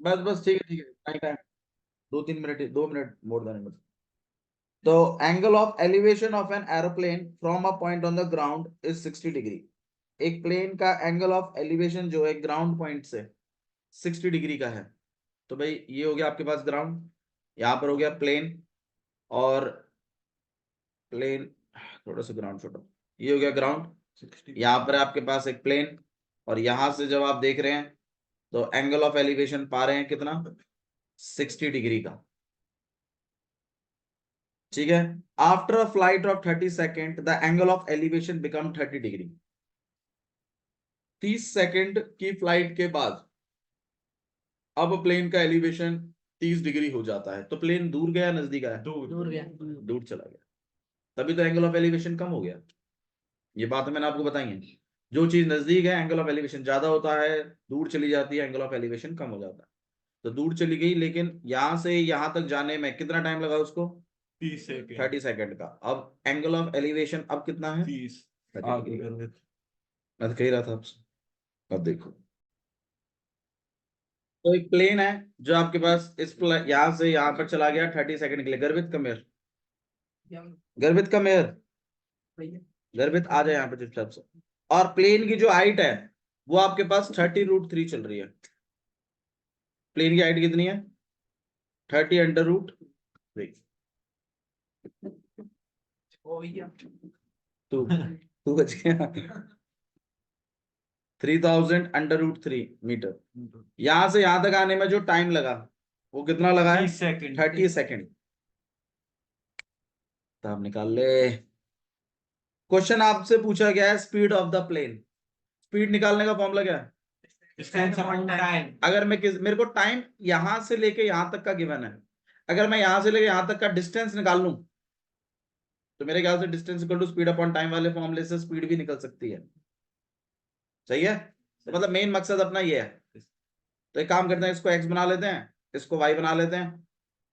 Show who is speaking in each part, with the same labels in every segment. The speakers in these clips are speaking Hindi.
Speaker 1: बस बस ठीक है ठीक है, time time, 2-3 minute, 2 minute more then. तो angle of elevation of an aeroplane from a point on the ground is 60 degree. एक प्लेन का एंगल ऑफ एलिवेशन जो है ग्राउंड पॉइंट से 60 डिग्री का है। तो भाई ये हो गया आपके पास ग्राउंड, यहाँ पर हो गया प्लेन, और प्लेन, थोड़ा सा ग्राउंड छोटा, ये हो गया ग्राउंड, यहाँ पर आपके पास एक प्लेन, और यहां से जब आप देख रहे हैं तो एंगल ऑफ एलिवेशन पा रहे हैं कितना, 60 डिग्री का। ठीक है। After a flight of 30 second the angle of elevation become 30 degree. 30 second की फ्लाइट के बाद अब प्लेन का एलिवेशन 30 डिग्री हो जाता है। तो प्लेन दूर गया नजदीक आया,
Speaker 2: दूर गया।
Speaker 1: दूर चला गया, तभी तो एंगल ऑफ एलिवेशन कम हो गया। ये बात मैंने आपको बताई है। जो चीज नजदीक है एंगल ऑफ एलिवेशन ज्यादा होता है, दूर चली जाती है एंगल ऑफ एलिवेशन कम हो जाता है। तो दूर चली गई, लेकिन यहां से यहां तक जाने में कितना टाइम लगा उसको,
Speaker 3: 30 सेकेंड।
Speaker 1: 30 सेकेंड का। अब एंगल ऑफ एलिवेशन अब कितना है,
Speaker 3: 30।
Speaker 1: 30 डिग्री। मैं तो कह रहा था आपसे। अब देखो, तो एक प्लेन है जो आपके पास इस यहां से यहां पर चला गया 30 सेकेंड के लिए। गर्भित कमेर, गर्भित कमेर, गर्भित आ जाए यहाँ पे चुपचाप से। और प्लेन की जो हाइट है वो आपके पास 30√3 चल रही है। प्लेन की हाइट कितनी है, 30√3। तू तू बच गया। 3000√3 मीटर। यहां से यहां तक आने में जो टाइम लगा वो कितना लगा है,
Speaker 3: 30 सेकेंड।
Speaker 1: 30 सेकेंड। तो आप निकाल ले। क्वेश्चन आपसे पूछा गया है speed of the plane. Speed निकालने का फॉर्मूला क्या है,
Speaker 3: डिस्टेंस अपॉन टाइम।
Speaker 1: अगर मैं मेरे को टाइम यहां से लेके यहां तक का गिवन है, अगर मैं यहां से लेके यहां तक का डिस्टेंस निकाल लूं तो मेरे ख्याल से distance equal to speed upon time वाले फॉर्मूले से स्पीड भी निकल सकती है। सही है। तो मतलब मेन मकसद अपना ये है। तो एक काम करते हैं, इसको एक्स बना लेते हैं, इसको वाई बना लेते हैं।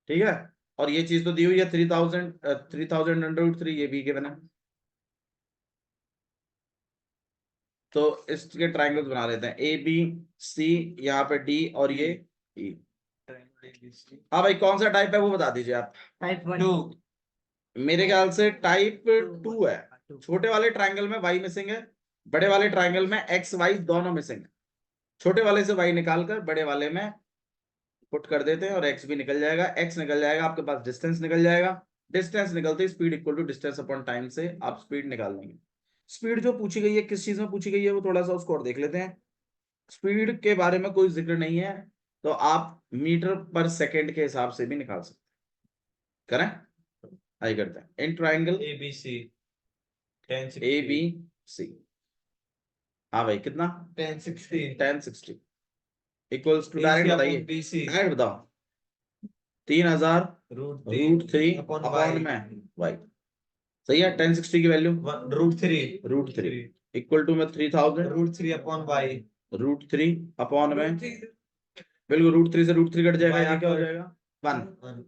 Speaker 1: ठीक है। और ये चीज तो दी हुई है 3000√3, ये भी गिवन है। तो इसके ट्राइंगल्स बना लेते हैं, ए बी सी, यहाँ पे डी, और ये ई। हाँ भाई, कौन सा टाइप है वो बता दीजिए आप।
Speaker 2: टाइप 1।
Speaker 3: 2।
Speaker 1: मेरे ख्याल से टाइप 2 है। छोटे वाले ट्राइंगल में वाई मिसिंग है, बड़े वाले ट्राइंगल में एक्स वाई दोनों मिसिंग है। छोटे वाले से वाई निकाल कर बड़े वाले में पुट कर देते हैं और एक्स भी निकल जाएगा। एक्स निकल जाएगा, आपके पास डिस्टेंस निकल जाएगा। डिस्टेंस निकलते speed equal to distance upon time से आप स्पीड निकाल लेंगे। स्पीड जो पूछी गई है किस चीज में पूछी गई है वो थोड़ा सा उसको और देख लेते हैं। स्पीड के बारे में कोई जिक्र नहीं है, तो आप मीटर पर सेकेंड के हिसाब से भी निकाल सकते करें। आइए करते हैं in triangle
Speaker 3: ABC
Speaker 1: A B C. हाँ भाई कितना,
Speaker 3: 1060
Speaker 1: 1060 इक्वल्स टू, डायरेक्ट बताइए,
Speaker 3: BC
Speaker 1: डायरेक्ट बताओ। 3000√3
Speaker 3: अपॉन
Speaker 1: अपॉन में वाई। सही है। 1060 की वैल्यू √3 इक्वल टू में 3000
Speaker 3: √3 अपॉन वाई।
Speaker 1: √3 अपॉन में, बिल्कुल √3 से √3 कट जाएगा, यहाँ क्या हो जाएगा 1।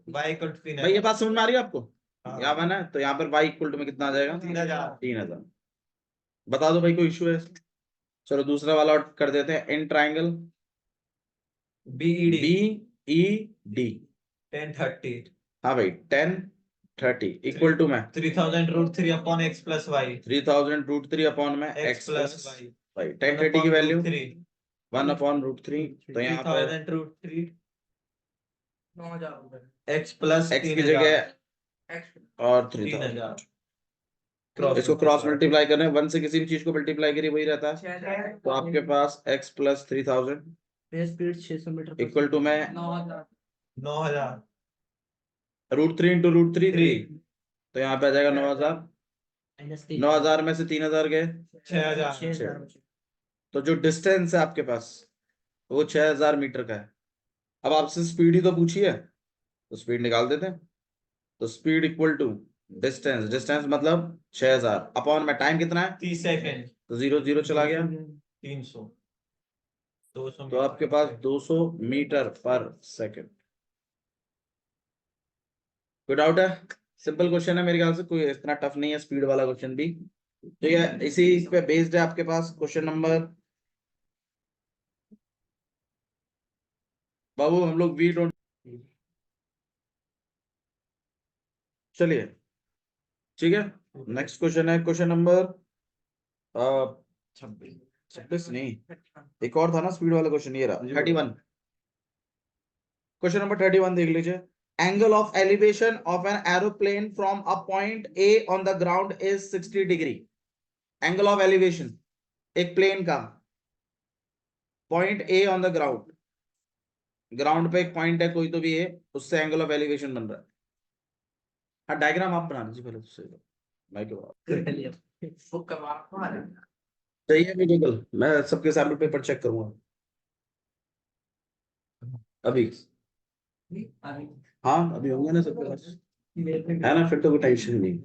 Speaker 3: वाई कट 3
Speaker 1: भाई ये बात समझ में आ रही है आपको,
Speaker 3: हाँ।
Speaker 1: यहाँ 1 है तो यहाँ पर y इक्वल टू में कितना आ जाएगा, 3000। बता दो भाई, कोई इश्यू है। चलो दूसरा वाला कर देते हैं इन ट्राइंगल
Speaker 3: BED
Speaker 1: BED।
Speaker 3: 1030
Speaker 1: हाँ भाई 1030 इक्वल टू में
Speaker 3: 3000√3 upon x plus y.
Speaker 1: 3000√3 upon में
Speaker 3: x प्लस वाई।
Speaker 1: भाई 1030 की वैल्यू 1 अपॉन √3। तो यहाँ पर
Speaker 3: 3000√3 x प्लस
Speaker 1: x की जगह और 3000, इसको क्रॉस मल्टीप्लाई करने 1 से किसी भी चीज को मल्टीप्लाई करिए वही रहता है। तो आपके पास x प्लस 3000
Speaker 2: स्पीड 600 मीटर
Speaker 1: इक्वल टू में
Speaker 3: 9000
Speaker 1: √3 इंटू √3 तो यहाँ पे आ जाएगा 9000। 9000 में से 3000 गए
Speaker 3: 6000।
Speaker 1: तो जो डिस्टेंस है आपके पास वो 6000 मीटर का है। अब आपसे स्पीड ही तो पूछी है तो स्पीड निकाल देते हैं। तो speed equal to distance, distance मतलब 6000 अपॉन में टाइम कितना है
Speaker 3: 30 सेकंड।
Speaker 1: तो 0 0 चला गया।
Speaker 3: 300 200
Speaker 1: तो आपके पास 200 मीटर पर सेकंड। कोई डाउट है, सिंपल क्वेश्चन है मेरे ख्याल से, कोई इतना टफ नहीं है स्पीड वाला क्वेश्चन भी। ठीक है, इसी पे बेस्ड है आपके पास क्वेश्चन नंबर बाबू हम लोग वी डोंट, चलिए ठीक है। नेक्स्ट क्वेश्चन है क्वेश्चन नंबर 26 नहीं, एक और था ना स्पीड वाला क्वेश्चन, ये रहा 31। क्वेश्चन नंबर 31 देख लीजिए। Angle of elevation of an aeroplane from a point A on the ground is 60 degree. Angle of elevation एक प्लेन का, point A on the ground, ground पे एक पॉइंट है कोई तो भी है, उससे एंगल ऑफ एलिवेशन बन रहा है। हाँ डायग्राम आप बना लीजिए पहले तो सही, मैं क्यों चाहिए भी गूगल, मैं सबके सैम्पल पेपर चेक करूंगा अभी। हाँ अभी होंगे ना सबके पास, है ना, फिर तो कोई टेंशन नहीं।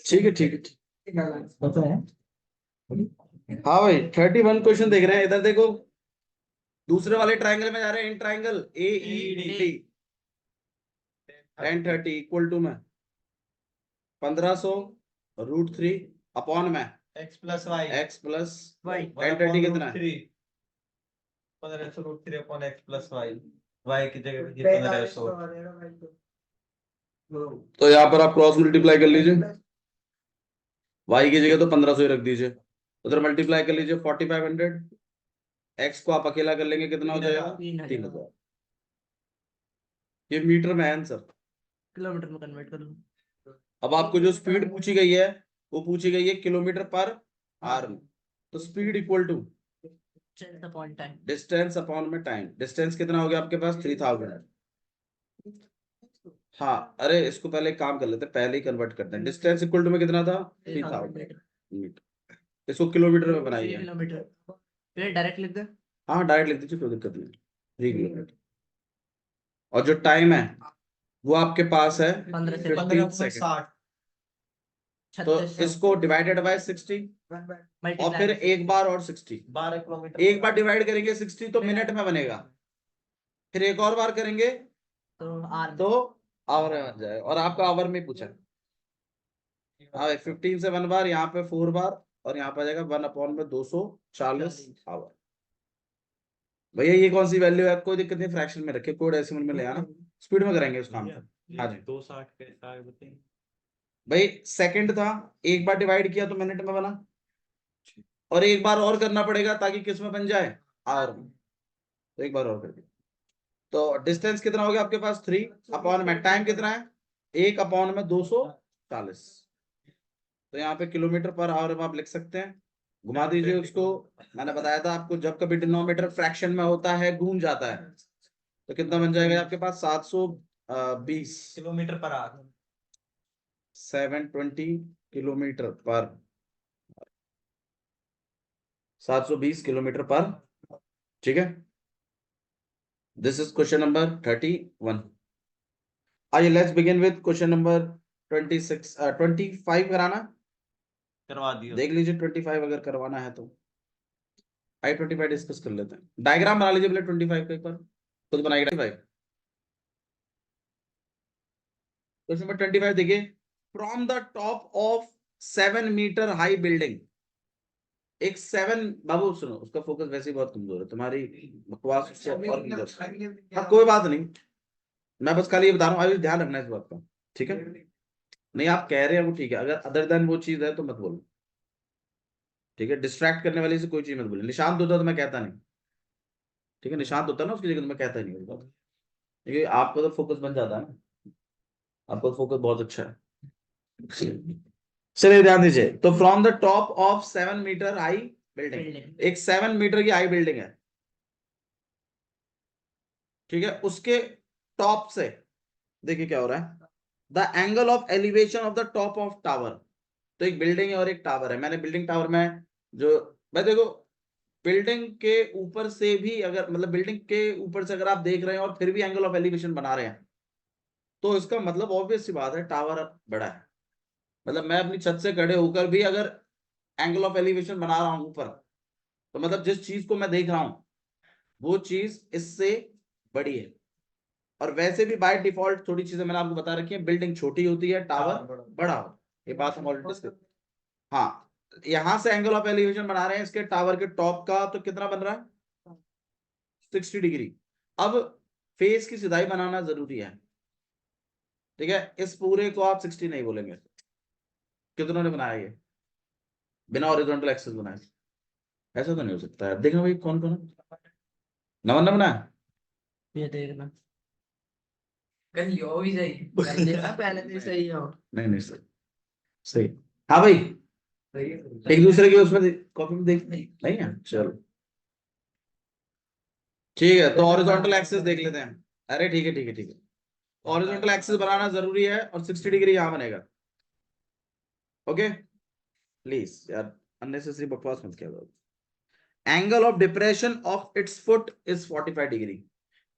Speaker 1: ठीक है ठीक है।
Speaker 2: पता है
Speaker 1: हाँ भाई 31 क्वेश्चन देख रहे हैं, इधर देखो दूसरे वाले ट्राइंगल में जा रहे हैं, in triangle A E D, 1030 equal to में 1500 √3 अपॉन में
Speaker 3: x plus y,
Speaker 1: x plus
Speaker 2: y
Speaker 1: 1030 कितना है?
Speaker 3: 1500 √3 upon x plus y, y की जगह पे 1500।
Speaker 1: तो यहाँ पर आप क्रॉस मल्टीप्लाई कर लीजिए, y की जगह तो 1500 ही रख दीजिए, उधर मल्टीप्लाई कर लीजिए 4500, x को आप अकेला कर लेंगे कितना हो जाएगा? 3000। ये मीटर में है आंसर।
Speaker 2: किलोमीटर में कन्वर्ट कर लो।
Speaker 1: अब आपको जो स्पीड पूछी गई है वो पूछी गई है किलोमीटर पर आवर में, तो speed equal to
Speaker 2: time,
Speaker 1: distance upon में टाइम। डिस्टेंस कितना हो गया आपके पास? 3000। हाँ अरे इसको पहले एक काम कर लेते हैं, पहले ही कन्वर्ट करते हैं। डिस्टेंस इक्वल टू में कितना था? 3000 मीटर। इसको किलोमीटर में बनाइए।
Speaker 2: किलोमीटर फिर डायरेक्ट लिख दे।
Speaker 1: हाँ डायरेक्ट लिख दीजिए, कोई दिक्कत नहीं, 3 किलोमीटर। और जो टाइम है वो आपके पास है
Speaker 2: 15 से
Speaker 1: 15 सेकंड, तो
Speaker 2: 3600
Speaker 1: इसको डिवाइडेड बाय 60 और फिर एक बार और 60।
Speaker 3: 12 किलोमीटर।
Speaker 1: एक बार डिवाइड करेंगे 60 तो मिनट में बनेगा, फिर एक और बार करेंगे
Speaker 2: तो आर
Speaker 1: तो आवर में बन जाएगा, और आपका आवर में पूछा है। हाँ 15 से 1 बार, यहाँ पे 4 बार, और यहाँ पे आ जाएगा 1 अपॉन में 240 आवर। भैया ये कौन सी वैल्यू है? कोई दिक्कत नहीं, फ्रैक्शन में रखे, कोई डेसिमल में ले आना, स्पीड में करेंगे उस काम को। हाँ जी
Speaker 3: 260 कैसा है बताइए।
Speaker 1: भाई सेकंड था, एक बार डिवाइड किया तो मिनट में बना, और एक बार और करना पड़ेगा ताकि किस में बन जाए? आवर में। तो एक बार और कर दिया, तो डिस्टेंस कितना हो गया आपके पास? 3 अपॉन में टाइम कितना है? 1 अपॉन में 240। तो यहाँ पे किलोमीटर पर आवर में आप लिख सकते हैं, घुमा दीजिए उसको। मैंने बताया था आपको, जब कभी डिनोमिनेटर फ्रैक्शन में होता है घूम जाता है, तो कितना बन जाएगा आपके पास? 720
Speaker 3: किलोमीटर पर आवर।
Speaker 1: 720 किलोमीटर पर, 720 किलोमीटर पर। ठीक है, दिस इज क्वेश्चन नंबर 31। आइए let's begin with question number 26 25 कराना,
Speaker 3: करवा दियो।
Speaker 1: देख लीजिए 25 अगर करवाना है तो आई 25 डिस्कस कर लेते हैं। डायग्राम बना लीजिए पहले 25 का, एक बार खुद बनाइए 25। क्वेश्चन नंबर 25 देखिए, from the top of 7 metre high building, एक 7, बाबू सुनो उसका फोकस वैसे ही बहुत कमजोर है, तुम्हारी बकवास उससे और कमजोर। हाँ कोई बात नहीं, मैं बस खाली ये बता रहा हूँ, अभी ध्यान रखना इस बात का, ठीक है? नहीं आप कह रहे हैं वो ठीक है, अगर अदर देन वो चीज है तो मत बोलो, ठीक है? डिस्ट्रैक्ट करने वाली से कोई चीज मत बोलो। निशांत होता तो मैं कहता नहीं, ठीक है? निशांत होता ना उसकी जगह तो मैं कहता ही नहीं, क्योंकि आपको तो फोकस बन जाता है ना, आपका फोकस बहुत अच्छा है। चलिए ध्यान दीजिए, तो from the top of 7 metre high building, एक 7 मीटर की हाई बिल्डिंग है, ठीक है? उसके टॉप से देखिए क्या हो रहा है, the angle of elevation of the top of tower. तो एक बिल्डिंग है और एक टावर है, मैंने बिल्डिंग टावर में जो, भाई देखो बिल्डिंग के ऊपर से भी अगर, मतलब बिल्डिंग के ऊपर से अगर आप देख रहे हैं और फिर भी एंगल ऑफ एलिवेशन बना रहे हैं, तो इसका मतलब ऑब्वियस सी बात है टावर बड़ा है। मतलब मैं अपनी छत से खड़े होकर भी अगर एंगल ऑफ एलिवेशन बना रहा हूं ऊपर, तो मतलब जिस चीज को मैं देख रहा हूं वो चीज इससे बड़ी है। और वैसे भी बाय डिफॉल्ट थोड़ी चीजें मैंने आपको बता रखी है, बिल्डिंग छोटी होती है, टावर बड़ा होता है, ये बात हम ऑलरेडी डिस्कस। हाँ यहां से एंगल ऑफ एलिवेशन बना रहे हैं इसके टावर के टॉप का, तो कितना बन रहा है? 60 डिग्री। अब फेस की सिधाई बनाना जरूरी है, ठीक है। इस पूरे को आप 60 नहीं बोलेंगे। कितनों ने बनाया ये बिना हॉरिजॉन्टल एक्सेस बनाए? ऐसा तो नहीं हो सकता है। देखना भाई कौन कौन है। नमन ने बनाया?
Speaker 2: ये देखना
Speaker 4: कहीं हो भी सही
Speaker 2: पहले से सही हो।
Speaker 1: नहीं नहीं सही सही। हाँ भाई, एक दूसरे के उसमें कॉपी में देख नहीं है, चलो ठीक है। तो हॉरिजॉन्टल एक्सिस देख लेते हैं। अरे ठीक है ठीक है ठीक है। हॉरिजॉन्टल एक्सिस बनाना जरूरी है और 60 डिग्री यहां बनेगा। ओके प्लीज यार, अननेसेसरी बकवास मत किया करो। Angle of depression of its foot is 45 degree.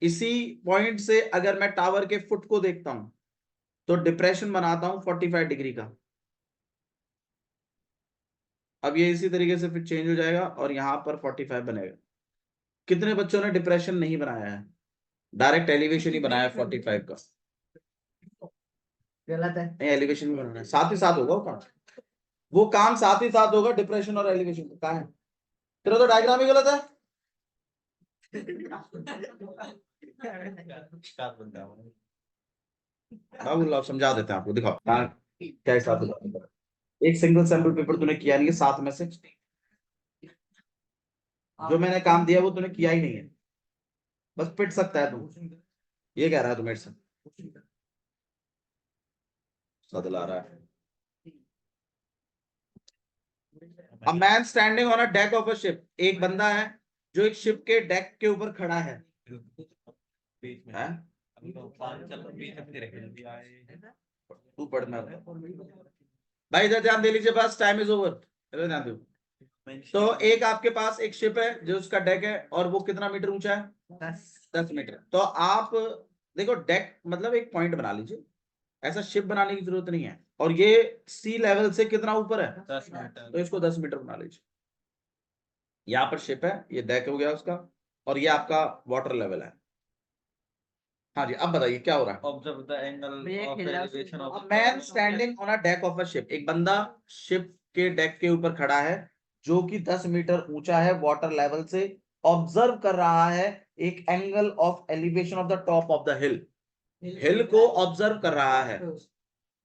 Speaker 1: इसी पॉइंट से अगर मैं टावर के फुट को देखता हूं तो डिप्रेशन बनाता हूं 45 डिग्री का। अब ये इसी तरीके से फिर चेंज हो जाएगा और यहां पर 45 बनेगा। कितने बच्चों ने डिप्रेशन नहीं बनाया है, डायरेक्ट एलिवेशन ही बनाया 45 का?
Speaker 2: गलत है।
Speaker 1: नहीं, एलिवेशन भी बनाना है, साथ ही साथ होगा वो काम। वो काम साथ ही साथ होगा, डिप्रेशन और एलिवेशन का। कहाँ है तेरा? तो डायग्राम ही गलत है। बाबू आप समझा देते हैं आपको, दिखाओ कहाँ क्या हिसाब से। एक सिंगल सैंपल पेपर तूने किया नहीं है 7 में से। जो मैंने काम दिया वो तूने किया ही नहीं है, बस पिट सकता है तू। ये कह रहा है तू मेरे से, सदला रहा है। A man standing on a deck of a ship. एक बंदा है जो एक शिप के डेक के ऊपर खड़ा है। हैं? तू पढ़ना भाई, इधर ध्यान दे लीजिए, बस टाइम इज ओवर। इधर ध्यान दो। तो एक आपके पास एक शिप है जो उसका डेक है और वो कितना मीटर ऊंचा है? 10 मीटर। तो आप देखो, डेक मतलब एक पॉइंट बना लीजिए, ऐसा शिप बनाने की जरूरत नहीं है। और ये सी लेवल से कितना ऊपर है?
Speaker 3: 10 मीटर।
Speaker 1: तो इसको 10 मीटर बना लीजिए। यहाँ पर शिप है, ये डेक हो गया उसका, और ये आपका वाटर लेवल है। हाँ जी, अब बताइए क्या हो रहा है?
Speaker 3: ऑब्जर्व द एंगल
Speaker 2: ये
Speaker 3: ऑफ
Speaker 2: खेला
Speaker 3: elevation
Speaker 1: A
Speaker 3: of
Speaker 1: man standing on a deck of a ship. एक बंदा शिप के डेक के ऊपर खड़ा है जो कि 10 मीटर ऊंचा है वाटर लेवल से। ऑब्जर्व कर रहा है एक angle of elevation of the top of the hill. Hill को ऑब्जर्व कर रहा है,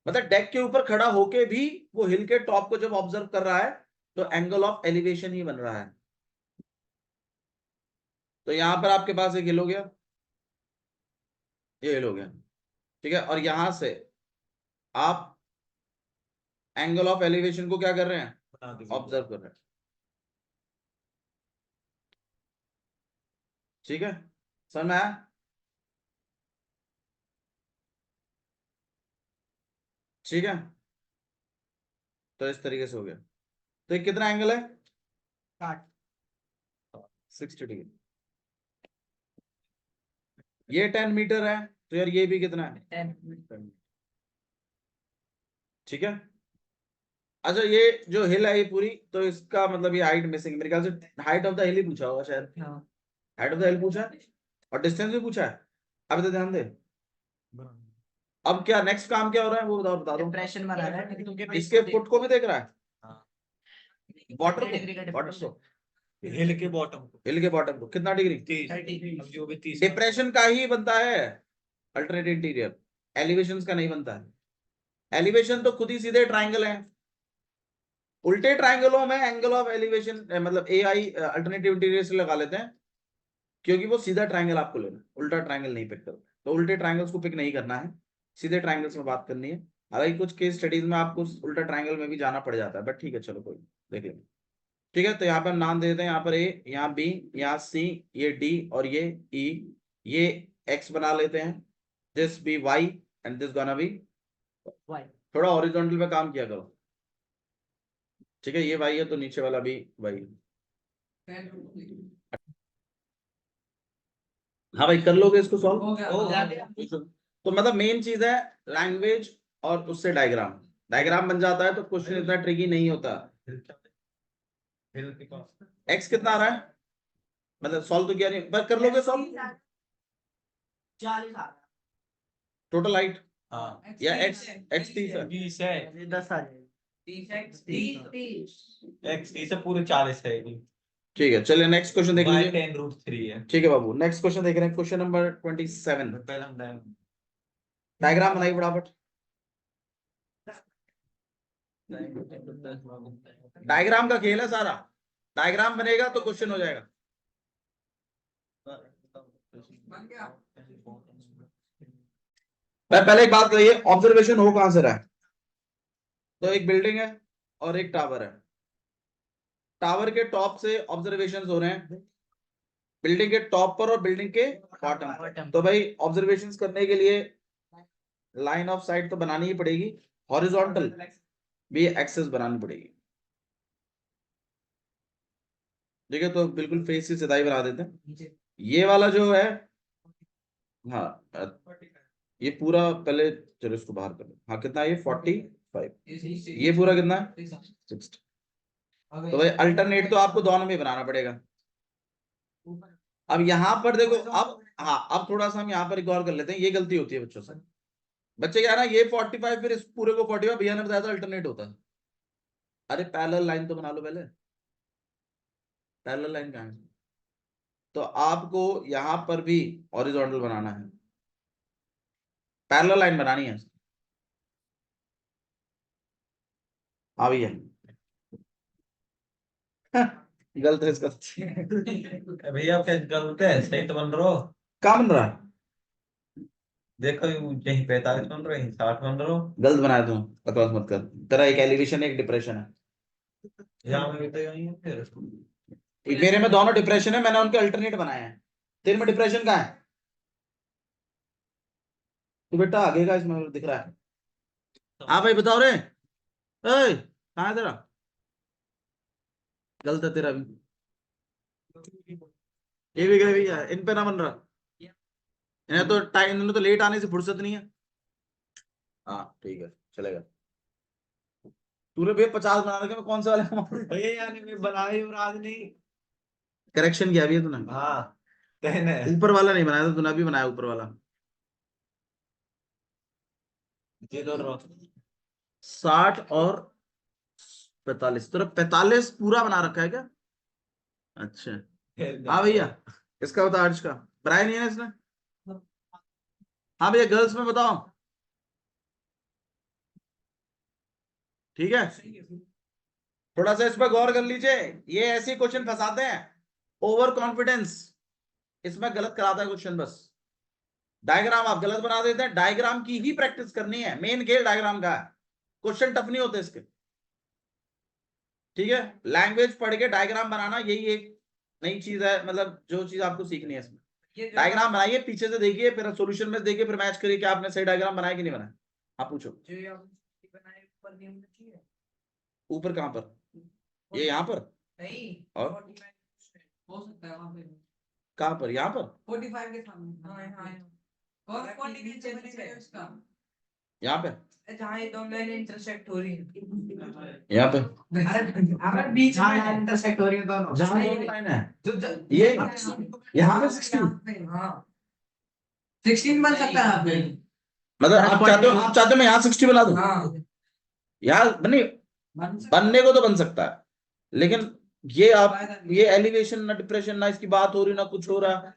Speaker 1: मतलब डेक के ऊपर खड़ा होके भी वो हिल के टॉप को जब ऑब्जर्व कर रहा है तो एंगल ऑफ एलिवेशन ही बन रहा है। तो यहां पर आपके पास एक हिल हो गया, ये हिल हो गया, ठीक है। और यहां से आप एंगल ऑफ एलिवेशन को क्या कर रहे हैं? ऑब्जर्व कर रहे हैं, ठीक है। समझ में आया? ठीक है, तो इस तरीके से हो गया। तो ये कितना एंगल है? 60 डिग्री। ये 10 मीटर है, तो यार ये भी कितना है? 10। ठीक है। अच्छा, ये जो हिल है ये पूरी, तो इसका मतलब ये हाइट मिसिंग, मेरे ख्याल से हाइट ऑफ द हिल ही पूछा होगा शायद। हाइट ऑफ द हिल पूछा है और डिस्टेंस भी पूछा है। अब तो ध्यान दे, अब क्या नेक्स्ट काम क्या हो रहा है वो बता दो।
Speaker 2: डिप्रेशन बना रहा है।
Speaker 1: इसके फुट को भी देख रहा है, वाटर को, वाटर को,
Speaker 3: हिल के बॉटम को,
Speaker 1: हिल के बॉटम को कितना डिग्री?
Speaker 3: 30। अब जो भी 30
Speaker 1: डिप्रेशन का ही बनता है अल्टरनेट इंटीरियर, एलिवेशन का नहीं बनता है। एलिवेशन तो खुद ही सीधे ट्राइंगल है। उल्टे ट्राइंगलों में एंगल ऑफ एलिवेशन मतलब ए आई अल्टरनेटिव इंटीरियर से लगा लेते हैं, क्योंकि वो सीधा ट्राइंगल आपको लेना, उल्टा ट्राइंगल नहीं पिक करना। तो उल्टे ट्राइंगल्स को पिक नहीं करना है, सीधे ट्राइंगल्स में बात करनी है। हालांकि कुछ केस स्टडीज में आपको उल्टा ट्राइंगल में भी जाना पड़ जाता है, बट ठीक है चलो कोई देख लेंगे। ठीक है, तो यहाँ पर नाम दे देते हैं, यहाँ पर ए, यहाँ बी, यहाँ सी, ये डी और ये ई, ये एक्स बना लेते हैं, this B Y and this gonna be. थोड़ा हॉरिजॉन्टल पे काम किया करो, ठीक है। ये वाई है तो नीचे वाला भी वाई। हाँ भाई, कर लोगे इसको सॉल्व? तो मतलब मेन चीज है लैंग्वेज और उससे डायग्राम। डायग्राम बन जाता है तो क्वेश्चन इतना ट्रिकी नहीं होता। एक्स कितना आ रहा है, मतलब सॉल्व तो किया नहीं, पर कर लोगे सॉल्व?
Speaker 2: 40
Speaker 1: टोटल हाइट
Speaker 3: हाँ
Speaker 1: या एक्स, एक्स 30 है।
Speaker 3: 20 है,
Speaker 2: 10 आ जाएगा।
Speaker 3: 30 x 30 से पूरे 40 है।
Speaker 1: ठीक है, चलिए नेक्स्ट क्वेश्चन देख
Speaker 3: y
Speaker 1: लीजिए।
Speaker 3: 10√3 है।
Speaker 1: ठीक है बाबू, नेक्स्ट क्वेश्चन देख रहे हैं, क्वेश्चन नंबर 27।
Speaker 3: पहले हम
Speaker 1: डायग्राम बनाइए फटाफट। डायग्राम का खेल है सारा, डायग्राम बनेगा तो क्वेश्चन हो जाएगा। मैं पहले एक बात कहिए, ऑब्जर्वेशन हो कहां से रहा है? तो एक बिल्डिंग है और एक टावर है, टावर के टॉप से ऑब्जर्वेशन हो रहे हैं, बिल्डिंग के टॉप पर और बिल्डिंग के बॉटम पर। तो भाई ऑब्जर्वेशंस करने के लिए लाइन ऑफ साइट तो बनानी ही पड़ेगी, हॉरिजॉन्टल भी एक्सेस बनानी पड़ेगी। ठीक है, तो बिल्कुल फेस की सिधाई बना देते हैं। ये वाला जो है, हाँ ये पूरा पहले, चलो इसको बाहर कर लो। हाँ कितना है ये 45, ये पूरा कितना है 60। तो भाई अल्टरनेट तो आपको दोनों में बनाना पड़ेगा। अब यहाँ पर देखो, अब हाँ अब थोड़ा सा हम यहाँ पर गौर कर लेते हैं, ये गलती होती है बच्चों से। बच्चे क्या है ना, ये 45 फिर इस पूरे को 45 भैया ने बताया था अल्टरनेट होता है। अरे पैरेलल लाइन तो बना लो पहले, पैरेलल लाइन कहाँ है? तो आपको यहाँ पर भी हॉरिजॉन्टल बनाना है, पैरेलल लाइन बनानी है। हाँ भैया गलत है इसका।
Speaker 3: भैया आप क्या गलत है, सही तो बन रहा हो।
Speaker 1: क्या बन रहा है?
Speaker 3: देखो यही 45 बन रहा है, यही 60 बन रहा हो।
Speaker 1: गलत बनाया तुम, बकवास मत कर। तेरा एक एलिवेशन एक डिप्रेशन है,
Speaker 3: यहाँ में भी तो यही है फिर।
Speaker 1: मेरे में दोनों डिप्रेशन है, मैंने उनके अल्टरनेट बनाए हैं। तेरे में डिप्रेशन कहाँ है? तू बेटा आगे का इसमें दिख रहा है। हाँ भाई बताओ रे, कहाँ है तेरा? गलत है तेरा भी, ये भी गए भैया, इन पे ना बन रहा। इन्हें तो टाइम, इन्हें तो लेट आने से फुर्सत नहीं है। हाँ ठीक है चलेगा। तूने भैया 50 बना रखे, मैं कौन सा वाला
Speaker 3: भैया यानी मैं बनाया ही आज नहीं।
Speaker 1: करेक्शन किया भैया तूने?
Speaker 3: हाँ 10 है।
Speaker 1: ऊपर वाला नहीं बनाया था तूने, अभी बनाया ऊपर वाला।
Speaker 3: ये दोनों
Speaker 1: 60 और 45, तेरा 45 पूरा बना रखा है क्या? अच्छा हाँ भैया, इसका बता अर्ज का, बनाया नहीं है ना इसने? हाँ भैया गर्ल्स में बताओ। ठीक है, थोड़ा सा इस पर गौर कर लीजिए, ये ऐसे क्वेश्चन फंसाते हैं, ओवर कॉन्फिडेंस इसमें गलत कराता है क्वेश्चन। बस डायग्राम आप गलत बना देते हैं, डायग्राम की ही प्रैक्टिस करनी है, मेन खेल डायग्राम का है, क्वेश्चन टफ नहीं होते इसके। ठीक है, लैंग्वेज पढ़ के डायग्राम बनाना यही एक नई चीज है, मतलब जो चीज आपको सीखनी है इसमें। डायग्राम बनाइए, पीछे से देखिए, फिर सॉल्यूशन में देखिए, फिर मैच करिए कि आपने सही डायग्राम बनाया कि नहीं बनाया। आप पूछो। ऊपर कहां पर? ये यहाँ पर?
Speaker 4: नहीं
Speaker 1: और
Speaker 4: 45 हो सकता है वहां पे।
Speaker 1: कहां पर? यहाँ पर?
Speaker 4: 45 के सामने। हाँ हाँ और 40 के नीचे नीचे उसका।
Speaker 1: यहाँ पे?
Speaker 4: जहाँ ये दो लाइन इंटरसेक्ट हो रही है।
Speaker 1: यहाँ पे?
Speaker 4: अगर बीच में इंटरसेक्ट हो रही है दोनों।
Speaker 1: जहाँ ये लाइन है, ये यहाँ पे 16।
Speaker 4: हाँ 16 बन सकता है यहाँ पे।
Speaker 1: मतलब आप चाहते हो मैं यहाँ 60 बना दूं?
Speaker 4: हाँ
Speaker 1: यहाँ बने, बनने को तो बन सकता है, लेकिन ये आप, ये एलिवेशन ना डिप्रेशन ना इसकी बात हो रही ना कुछ हो रहा है।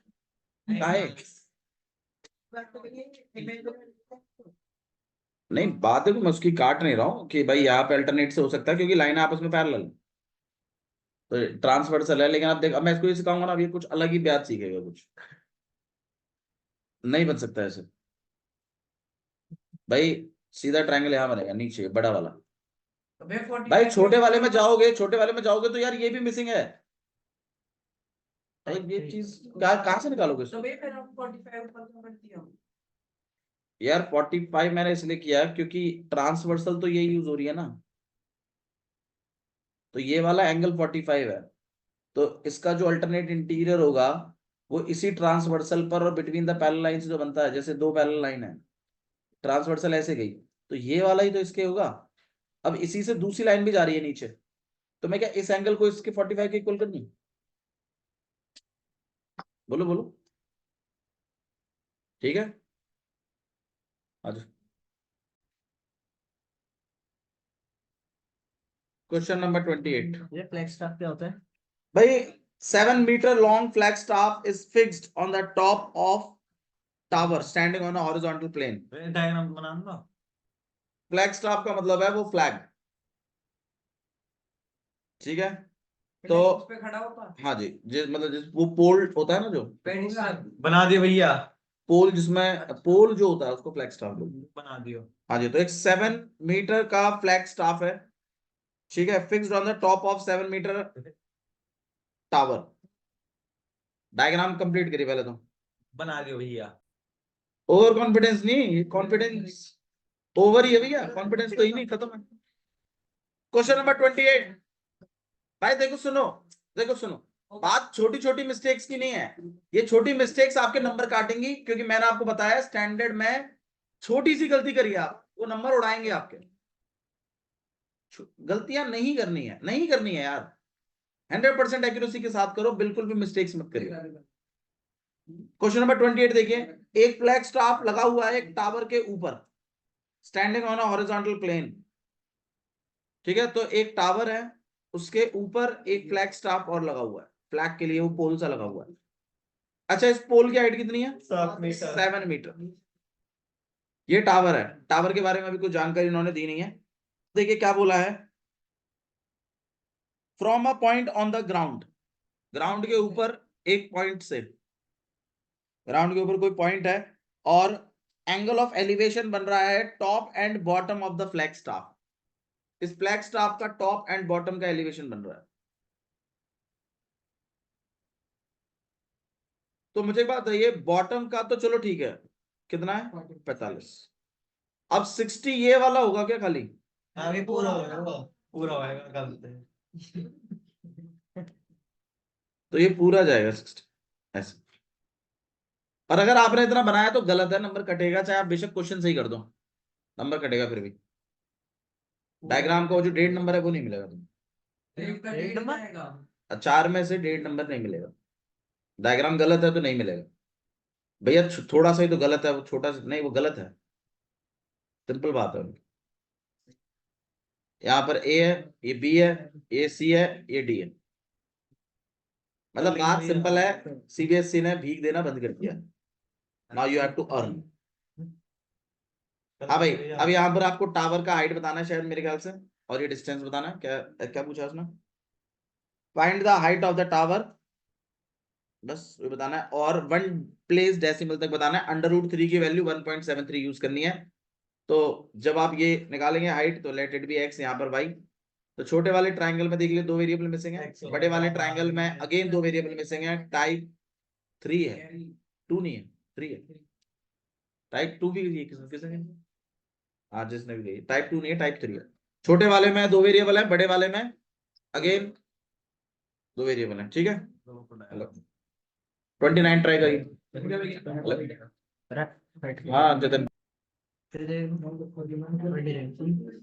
Speaker 1: नहीं बात है, मैं उसकी काट नहीं रहा हूँ कि भाई यहाँ पे अल्टरनेट से हो सकता है, क्योंकि लाइन आपस में पैरेलल तो ट्रांसवर्सल है। लेकिन आप देख, अब मैं इसको ये सिखाऊंगा ना, अब ये कुछ अलग ही ब्याज सीखेगा, कुछ नहीं बन सकता ऐसे। भाई सीधा ट्रायंगल यहाँ बनेगा नीचे बड़ा वाला। भाई छोटे वाले में जाओगे, छोटे वाले में जाओगे तो यार ये भी मिसिंग है। भाई ये चीज कहाँ से निकालोगे इसको?
Speaker 4: तो भाई फिर हम 45 ऊपर क्यों कर दिया?
Speaker 1: यार 45 मैंने इसलिए किया क्योंकि ट्रांसवर्सल तो ये यूज हो रही है ना, तो ये वाला एंगल 45 है, तो इसका जो अल्टरनेट इंटीरियर होगा वो इसी ट्रांसवर्सल पर और बिटवीन द पैरेलल लाइन जो बनता है, जैसे दो पैरेलल लाइन है, ट्रांसवर्सल ऐसे गई, तो ये वाला ही तो इसके होगा। अब इसी से दूसरी लाइन भी जा रही है नीचे, तो मैं क्या इस एंगल को इसके 45 के इक्वल करनी? बोलो बोलो। ठीक है, आज क्वेश्चन नंबर 28।
Speaker 2: ये फ्लेक्स क्या होता है?
Speaker 1: भाई 7 meter long flag staff is fixed on the top of tower standing on a horizontal plane.
Speaker 3: Diagram बना दो।
Speaker 1: फ्लैग स्टाफ का मतलब है वो फ्लैग, ठीक है। तो
Speaker 2: उस पे खड़ा होता
Speaker 1: हाँ जी, मतलब वो पोल होता है ना, जो
Speaker 3: बना दियो भैया,
Speaker 1: पोल, जिसमें पोल जो होता है उसको फ्लैग स्टाफ बोलते हैं।
Speaker 3: बना दियो।
Speaker 1: हाँ जी, तो एक 7 मीटर का फ्लैग स्टाफ है, ठीक है, fixed on the top of 7 metre tower. Diagram complete करिए पहले तो।
Speaker 3: बना दियो भैया।
Speaker 1: ओवर कॉन्फिडेंस नहीं, कॉन्फिडेंस ओवर ही है भैया, कॉन्फिडेंस तो ही नहीं, खत्म है। Question number 28। भाई देखो सुनो, देखो सुनो, बात छोटी छोटी मिस्टेक्स की नहीं है। ये छोटी मिस्टेक्स आपके नंबर काटेंगी, क्योंकि मैंने आपको बताया स्टैंडर्ड में छोटी सी गलती करिए आप, वो नंबर उड़ाएंगे आपके। गलतियां नहीं करनी है, नहीं करनी है यार, 100% एक्यूरेसी के साथ करो, बिल्कुल भी मिस्टेक्स मत करिए। क्वेश्चन नंबर 28 देखिए, एक फ्लैग स्टाफ लगा हुआ है एक टावर के ऊपर, standing on a horizontal plane, ठीक है। तो एक टावर है, उसके ऊपर एक फ्लैग स्टाफ और लगा हुआ है, फ्लैग के लिए वो पोल सा लगा हुआ है। अच्छा, इस पोल की हाइट कितनी है? 7 मीटर। ये टावर है, टावर के बारे में अभी कुछ जानकारी इन्होंने दी नहीं है। देखिए क्या बोला है, from a point on the ground, ground के ऊपर एक पॉइंट से, ग्राउंड के ऊपर कोई पॉइंट है, और एंगल ऑफ एलिवेशन बन रहा है top and bottom of the flag staff. इस फ्लैग स्टाफ का टॉप एंड बॉटम का एलिवेशन बन रहा है। तो मुझे एक बात बताइए, बॉटम का तो चलो ठीक है, कितना है? 45। अब 60 ये वाला होगा क्या खाली?
Speaker 3: अभी पूरा होगा, पूरा होएगा कल से।
Speaker 1: तो ये पूरा जाएगा 60 ऐसे। और अगर आपने इतना बनाया तो गलत है, नंबर कटेगा, चाहे आप बेशक क्वेश्चन सही कर दो, नंबर कटेगा फिर भी। डायग्राम का वो जो 1.5 नंबर है वो नहीं मिलेगा तुम्हें।
Speaker 2: एक का 1.5 नंबर
Speaker 1: 4 में से 1.5 नंबर नहीं मिलेगा। डायग्राम गलत है तो नहीं मिलेगा भैया, थोड़ा सा ही तो गलत है, वो छोटा सा नहीं, वो गलत है, सिंपल बात है। यहाँ पर ए है, ये बी है, ये सी है, ये डी है। मतलब बात सिंपल है, सीबीएसई ने भीख देना बंद कर दिया, now you have to earn. हाँ भाई, अब यहाँ पर आपको टावर का हाइट बताना है शायद मेरे ख्याल से, और ये डिस्टेंस बताना है। क्या क्या पूछा उसने? Find the height of the tower, बस ये बताना है, और 1 प्लेस डेसिमल तक बताना है। √3 की वैल्यू 1.73 यूज करनी है। तो जब आप ये निकालेंगे हाइट, तो लेट इट बी एक्स, यहाँ पर वाई। तो छोटे वाले ट्राइंगल में देख लिया 2 वेरिएबल मिसिंग है, बड़े वाले ट्राइंगल में अगेन 2 वेरिएबल मिसिंग है। टाइप 3 है, 2 नहीं है, 3 है। टाइप 2 भी किसने? हाँ, जिसने भी कही टाइप 2 नहीं है, टाइप 3 है। छोटे वाले में 2 वेरिएबल है, बड़े वाले में अगेन 2 वेरिएबल है, ठीक है। 29 ट्राई करिए। हाँ जतन,
Speaker 2: फिर